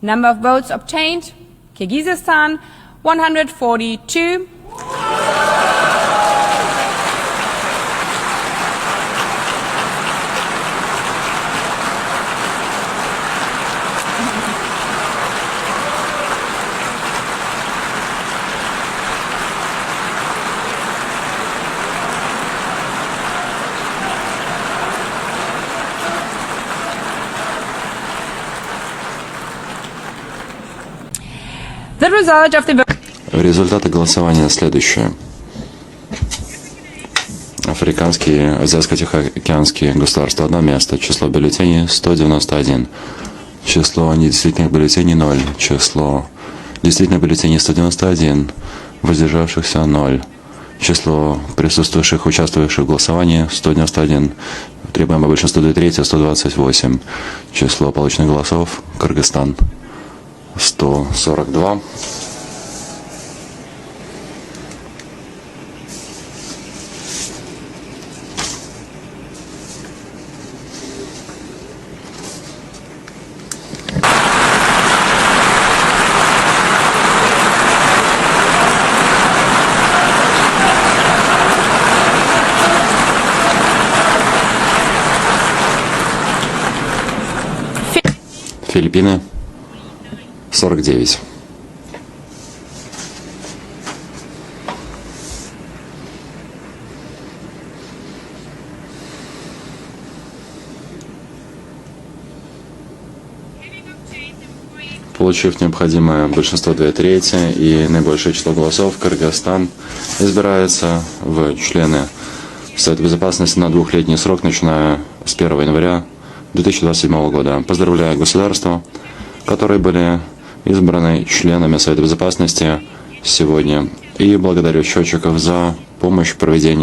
Number of votes obtained, Kyrgyzstan 142. The result of the... Результаты голосования следующие. Африканские, Азиатско-Тихоокеанские государства — 1 место. Число бюллетеней — 191. Число недействительных бюллетеней — 0. Число действительных бюллетеней — 191. Воздержавшихся — 0. Число присутствующих, участвовавших в голосовании — 191. Требуемое большинство 2/3 — 128. Число полученных голосов — Кыргызстан — 142. Филиппины — 49. Получив необходимое большинство 2/3 и наибольшее число голосов, Кыргызстан избирается в члены Совета Безопасности на 2-летний срок, начиная с 1 января 2027 года. Поздравляю государства, которые были избраны членами Совета Безопасности сегодня, и благодарю счетчиков за помощь в проведении